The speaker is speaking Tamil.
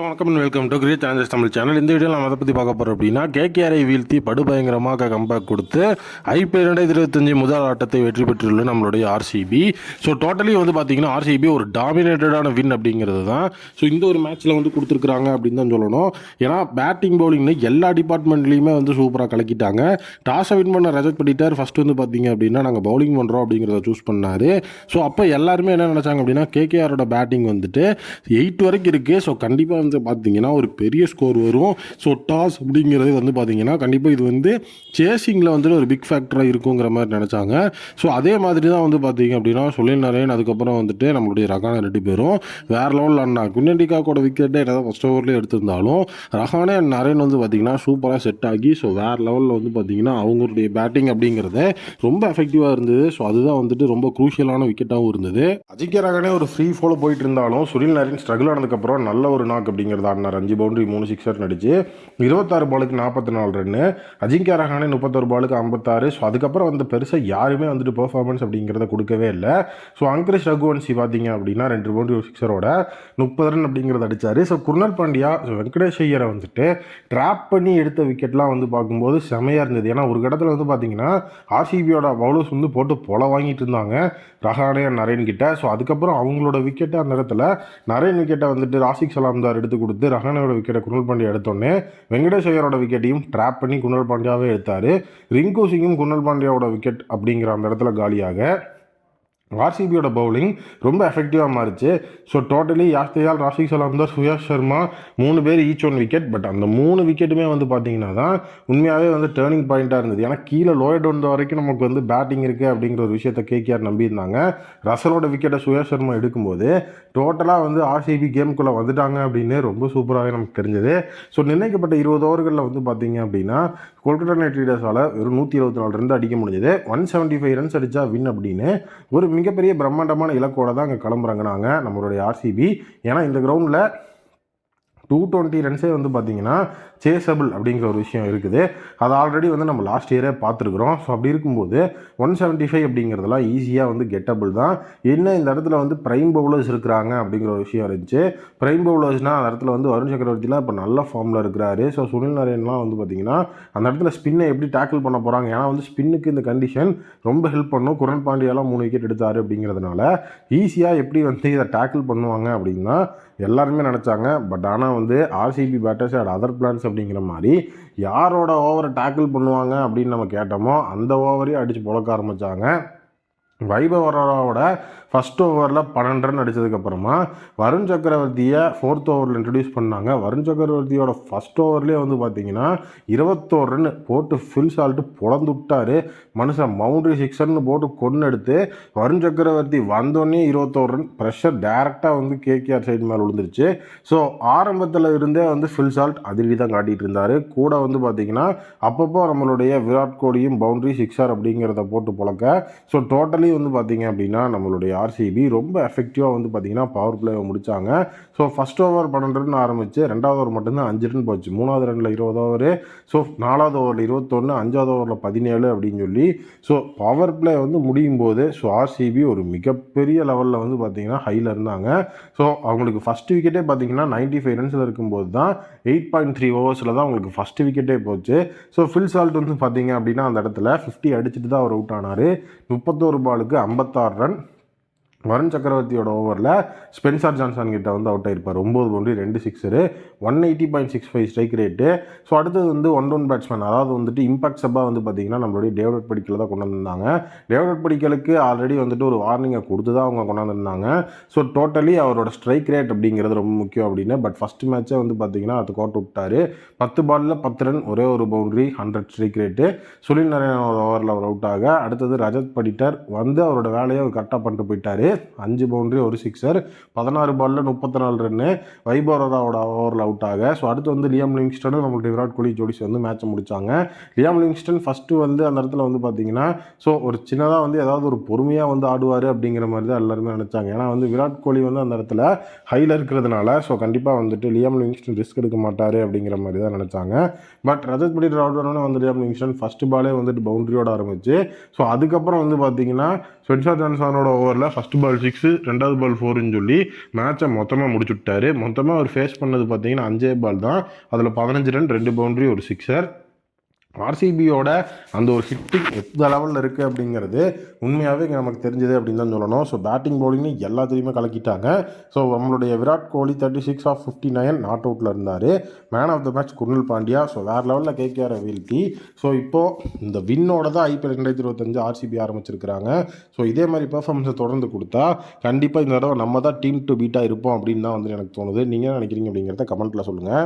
வணக்கம் and welcome to great challengers Tamil channel. இந்த வீடியோவில் நம்ம அதை பற்றி பார்க்க போகிறோம் அப்படின்னா கேகேஆரை வீழ்த்தி படுபயங்கரமாக கம்பேக் கொடுத்து ஐபிஎல் 2025 முதல் ஆட்டத்தை வெற்றி பெற்றுள்ள நம்மளுடைய ஆர்சிபி. ஸோ டோட்டலி வந்து பார்த்தீங்கன்னா ஆர்சிபி ஒரு டாமினேட்டடான வின் அப்படிங்கிறது தான். ஸோ இந்த ஒரு மேட்ச்சில் வந்து கொடுத்துருக்குறாங்க அப்படின்னு தான் சொல்லணும். ஏன்னா பேட்டிங் பவுலிங்னு எல்லா டிபார்ட்மெண்ட்லேயுமே வந்து சூப்பராக கலக்கிட்டாங்க. டாஸை வின் பண்ண ரஜத் படிட்டார் ஃபஸ்ட்டு வந்து பார்த்தீங்க அப்படின்னா நாங்கள் பவுலிங் பண்ணுறோம் அப்படிங்கிறத சூஸ் பண்ணார். ஸோ அப்போ எல்லாருமே என்ன நினச்சாங்க அப்படின்னா கேகேஆரோட பேட்டிங் வந்துட்டு 8 வரைக்கும் இருக்குது. ஸோ கண்டிப்பாக வந்து பார்த்தீங்கன்னா ஒரு பெரிய ஸ்கோர் வரும். ஸோ டாஸ் அப்படிங்கிறது வந்து பார்த்தீங்கன்னா கண்டிப்பாக இது வந்து சேசிங்கில் வந்துட்டு ஒரு பிக் ஃபேக்டராக இருக்குங்கிற மாதிரி நினச்சாங்க. ஸோ அதே மாதிரி தான் வந்து பார்த்தீங்க அப்படின்னா சுனில் நரேன் அதுக்கப்புறம் வந்துட்டு நம்மளுடைய ரஹானே 2 பேரும் வேறு லெவலில் அண்ணா குன்னண்டிகாக்கோட விக்கெட்டே ஏதாவது ஃபஸ்ட் ஓவர்லேயே எடுத்திருந்தாலும் ரஹானே அண்ட் நரேன் வந்து பார்த்தீங்கன்னா சூப்பராக செட் ஆகி ஸோ வேறு லெவலில் வந்து பார்த்தீங்கன்னா அவங்களுடைய பேட்டிங் அப்படிங்கிறத ரொம்ப எஃபெக்டிவாக இருந்தது. ஸோ அதுதான் வந்துட்டு ரொம்ப குரூஷியலான விக்கெட்டாகவும் இருந்தது. அஜிங்கிய ரஹானே ஒரு ஃப்ரீ ஃபாலோ போயிட்டு இருந்தாலும் சுனில் நரேன் ஸ்ட்ரகிள் ஆனதுக்கப்புறம் நல்ல ஒரு நாக் அப்படிங்கிறது ஆடினார். 5 பவுண்டரி 3 சிக்ஸர் நடிச்சு 26 பாலுக்கு 44 ரன்னு. அஜிங்கிய ரஹானே 31 பாலுக்கு 56. ஸோ அதுக்கப்புறம் வந்து பெருசாக யாருமே வந்துட்டு பெர்ஃபார்மன்ஸ் அப்படிங்கிறத கொடுக்கவே இல்லை. ஸோ அங்கிரிஷ் ரகுவன்சி பார்த்தீங்க அப்படின்னா 2 பவுண்டரி ஒரு சிக்ஸரோட 30 ரன் அப்படிங்கிறத அடித்தார். ஸோ குர்னல் பாண்டியா வெங்கடேஷ் ஐயரை வந்துட்டு ட்ராப் பண்ணி எடுத்த விக்கெட்லாம் வந்து பார்க்கும்போது செமையாக இருந்தது. ஏன்னா ஒரு இடத்துல வந்து பார்த்தீங்கன்னா ஆர்சிபியோட பவுலர்ஸ் வந்து போட்டு பொல வாங்கிட்டு இருந்தாங்க ரஹானே நரேன் கிட்ட. ஸோ அதுக்கப்புறம் அவங்களோட விக்கெட்டை அந்த இடத்துல நரேன் விக்கெட்டை வந்துட்டு ராசிக் சலாம்தார் எடுத்து கொடுத்து ரஹானோட விக்கெட்டை குர்னல் பாண்டியா எடுத்தோடனே வெங்கடேஷ் ஐயரோட விக்கெட்டையும் ட்ராப் பண்ணி குர்னல் பாண்டியாவே எடுத்தார். ரிங்கு சிங்கும் குர்னல் பாண்டியாவோட விக்கெட் அப்படிங்கிற அந்த இடத்துல காலியாக ஆர்சிபியோட பவுலிங் ரொம்ப எஃபெக்டிவாக மாறிச்சு. ஸோ டோட்டலி யாஸ்தேயால், ராஷிக் சலாம்தார், சுயாஷ் சர்மா 3 பேர் ஈச் ஒன் விக்கெட். பட் அந்த 3 விக்கெட்டுமே வந்து பார்த்தீங்கன்னா தான் உண்மையாகவே வந்து டேர்னிங் பாயிண்ட்டாக இருந்தது. ஏன்னா கீழே லோயர் டவுன் வரைக்கும் நமக்கு வந்து பேட்டிங் இருக்குது அப்படிங்கிற ஒரு விஷயத்தை கேகேஆர் நம்பியிருந்தாங்க. ரசலோட விக்கெட்டை சுயாஷ் சர்மா எடுக்கும்போது டோட்டலாக வந்து ஆர்சிபி கேமுக்குள்ளே வந்துட்டாங்க அப்படின்னு ரொம்ப சூப்பராகவே நமக்கு தெரிஞ்சது. ஸோ நிர்ணயிக்கப்பட்ட 20 ஓவர்களில் வந்து பார்த்தீங்க அப்படின்னா கொல்கத்தா நைட் ரைடர்ஸால் வெறும் 124 ரன் அடிக்க முடிஞ்சது. 175 ரன்ஸ் அடித்தா வின் அப்படின்னு ஒரு மிகப்பெரிய பிரம்மாண்டமான இலக்கோட தான் அங்கே கிளம்புறாங்க நம்மளுடைய ஆர்சிபி. ஏன்னா இந்த கிரவுண்டில் 220 ரன்ஸே வந்து பார்த்தீங்கன்னா சேசபிள் அப்படிங்கிற ஒரு விஷயம் இருக்குது. அது ஆல்ரெடி வந்து நம்ம லாஸ்ட் இயரே பார்த்துருக்குறோம். ஸோ அப்படி இருக்கும்போது 175 அப்படிங்கிறதெல்லாம் ஈஸியாக வந்து கெட்டபிள் தான். என்ன இந்த இடத்துல வந்து ப்ரைம் பவுலர்ஸ் இருக்கிறாங்க அப்படிங்கிற ஒரு விஷயம் இருந்துச்சு. ப்ரைம் பவுலர்ஸ்னால் அந்த இடத்துல வந்து வருண் சக்கரவர்த்திலாம் இப்போ நல்ல ஃபார்மில் இருக்கிறாரு. ஸோ சுனில் நரேன்லாம் வந்து பார்த்தீங்கன்னா அந்த இடத்துல ஸ்பின்னை எப்படி டேக்கிள் பண்ண போகிறாங்க. ஏன்னா வந்து ஸ்பின்னுக்கு இந்த கண்டிஷன் ரொம்ப ஹெல்ப் பண்ணும். குர்னல் பாண்டியாலாம் 3 விக்கெட் எடுத்தார் அப்படிங்கிறதுனால ஈஸியாக எப்படி வந்து இதை டேக்கிள் பண்ணுவாங்க அப்படின்னா எல்லாருமே நினச்சாங்க. பட் ஆனால் வந்து RCB batters at other plans அப்படிங்கிற மாதிரி யாரோட ஓவரை டேக்கிள் பண்ணுவாங்க அப்படின்னு நம்ம கேட்டோமோ அந்த ஓவரையும் அடித்து புழக்க ஆரம்பித்தாங்க. வைபவ் வராவோட ஃபஸ்ட் ஓவரில் 12 ரன் அடித்ததுக்கப்புறமா வருண் சக்கரவர்த்தியை 4th ஓவரில் இன்ட்ரடியூஸ் பண்ணாங்க. வருண் சக்கரவர்த்தியோட ஃபஸ்ட் ஓவர்லேயே வந்து பார்த்தீங்கன்னா 21 ரன் போட்டு ஃபில் சால்ட்டு பொழந்து விட்டார். மனுஷன் பவுண்டரி 6 ரன் போட்டு கொண்டு எடுத்து வருண் சக்கரவர்த்தி வந்தோடனே 21 ரன் ப்ரெஷர் டேரெக்டாக வந்து கேகேஆர் சைடு மேலே விழுந்துருச்சு. ஸோ ஆரம்பத்தில் இருந்தே வந்து ஃபில் சால்ட் அதிரடி தான் காட்டிகிட்டு இருந்தார். கூட வந்து பார்த்தீங்கன்னா அப்பப்போ நம்மளுடைய விராட் கோலியும் பவுண்டரி 6 அப்படிங்கிறத போட்டு பொழக்க. ஸோ டோட்டலி வந்து பார்த்தீங்க அப்படின்னா நம்மளுடைய ஆர்சிபி ரொம்ப எஃபெக்டிவாக வந்து பார்த்தீங்கன்னா பவர் பிளேவை முடித்தாங்க. ஸோ ஃபஸ்ட் ஓவர் 12 ரன் ஆரம்பித்து 2வது ஓவர் மட்டும்தான் 5 ரன் போச்சு. 3வது ரனில் 20 ஓவர். ஸோ 4வது ஓவரில் 21, 5வது ஓவரில் 17 அப்படின்னு சொல்லி ஸோ பவர் பிளே வந்து முடியும் போது ஸோ ஆர்சிபி ஒரு மிகப்பெரிய லெவலில் வந்து பார்த்தீங்கன்னா ஹையில் இருந்தாங்க. ஸோ அவங்களுக்கு ஃபஸ்ட் விக்கெட்டே பார்த்தீங்கன்னா 95 ரன்ஸில் இருக்கும்போது தான் 8.3 ஓவர்ஸில் தான் அவங்களுக்கு ஃபஸ்ட்டு விக்கெட்டே போச்சு. ஸோ ஃபில் சால்ட் வந்து பார்த்தீங்க அப்படின்னா அந்த இடத்துல 50 அடிச்சுட்டு தான் அவர் அவுட் ஆனார். 31 பாலுக்கு 56 ரன். வருண் சக்கரவர்த்தியோட ஓவரில் ஸ்பென்சர் ஜான்சன் கிட்ட வந்து அவுட் ஆகிருப்பார். 9 boundary 2 sixer 180.65 strike rate. So அடுத்தது வந்து 1 பேட்ஸ்மேன் அதாவது வந்துட்டு இம்பாக்ட் சப்பாக வந்து பார்த்தீங்கன்னா நம்மளுடைய டேவிட் படிக்கலை தான் கொண்டு வந்திருந்தாங்க. டேவிட் படிக்கலுக்கு ஆல்ரெடி வந்துட்டு ஒரு வார்னிங்கை கொடுத்து தான் அவங்க கொண்டு வந்திருந்தாங்க. ஸோ டோட்டலி அவரோட ஸ்ட்ரைக் ரேட் அப்படிங்கிறது ரொம்ப முக்கியம் அப்படின்னு. பட் ஃபஸ்ட்டு மேட்ச்சே வந்து பார்த்தீங்கன்னா அது கோட்டை விட்டார். 10 பாலில் 10 ரன் ஒரே ஒரு boundary 100 strike rate. Sunil Naren ஓவரில் அவர் அவுட் ஆக அடுத்தது ரஜத் படிட்டர் வந்து அவரோட வேலையை அவர் கரெக்டாக பண்ணிட்டு போயிட்டார். 5 பவுண்டரி ஒரு சிக்ஸர் 16 பாலில் 34 ரன்னு. வைபவ் வராவோட ஓவரில் அவுட் ஆக. ஸோ அடுத்து வந்து லியாம் லிவிங்ஸ்டனும் நம்மளுடைய விராட் கோலி ஜோடிஸ் வந்து மேட்சை முடித்தாங்க. லியாம் லிவிங்ஸ்டன் ஃபஸ்ட்டு வந்து அந்த இடத்துல வந்து பார்த்தீங்கன்னா ஸோ ஒரு சின்னதாக வந்து ஏதாவது ஒரு பொறுமையாக வந்து ஆடுவார் அப்படிங்கிற மாதிரி தான் எல்லாருமே நினச்சாங்க. ஏன்னா வந்து விராட் கோலி வந்து அந்த இடத்துல ஹையில் இருக்கிறதுனால ஸோ கண்டிப்பாக வந்துட்டு லியாம் லிவிங்ஸ்டன் ரிஸ்க் எடுக்க மாட்டார் அப்படிங்கிற மாதிரி தான் நினச்சாங்க. பட் ரஜத் படிட்டர் அவுட் ஆனோடனே வந்து லியாம் லிவிங்ஸ்டன் ஃபஸ்ட்டு பாலே வந்துட்டு பவுண்டரியோட ஆரம்பிச்சு. ஸோ அதுக்கப்புறம் வந்து பார்த்தீங்கன்னா ஸ்பென்சர் ஜான்சனோட ஓவரில் ஃபஸ்ட் பால் 6 2வது பால் 4ன்னு சொல்லி மேட்சை மொத்தமாக முடிச்சுட்டாரு. மொத்தமாக அவர் ஃபேஸ் பண்ணது பார்த்தீங்கன்னா 5 பால் தான். அதில் 15 ரன் 2 பவுண்டரி ஒரு சிக்ஸர். ஆர்சிபியோட அந்த ஒரு ஹிட்டிங் எந்த லெவலில் இருக்குது அப்படிங்கிறது உண்மையாகவே நமக்கு தெரிஞ்சது அப்படின்னு தான் சொல்லணும். ஸோ பேட்டிங் பவுலிங்னு எல்லாத்தையுமே கலக்கிட்டாங்க. ஸோ நம்மளுடைய விராட் கோலி 36 ஆஃப் 59 நாட் அவுட்டில் இருந்தார். Man of the match Krunal Pandya. So வேறு லெவலில் கேகேஆரை வீழ்த்தி ஸோ இப்போது இந்த வின்னோட தான் ஐபிஎல் 2025 ஆர்சிபி ஆரம்பிச்சிருக்கிறாங்க. ஸோ இதே மாதிரி பெர்ஃபார்மன்ஸை தொடர்ந்து கொடுத்தா கண்டிப்பாக இந்த தடவை நம்ம தான் டீம் டு பீட்டாக இருப்போம் அப்படின்னு தான் வந்து எனக்கு தோணுது. நீங்கள் என்ன நினைக்கிறீங்க அப்படிங்கிறத கமெண்ட்டில் சொல்லுங்கள்.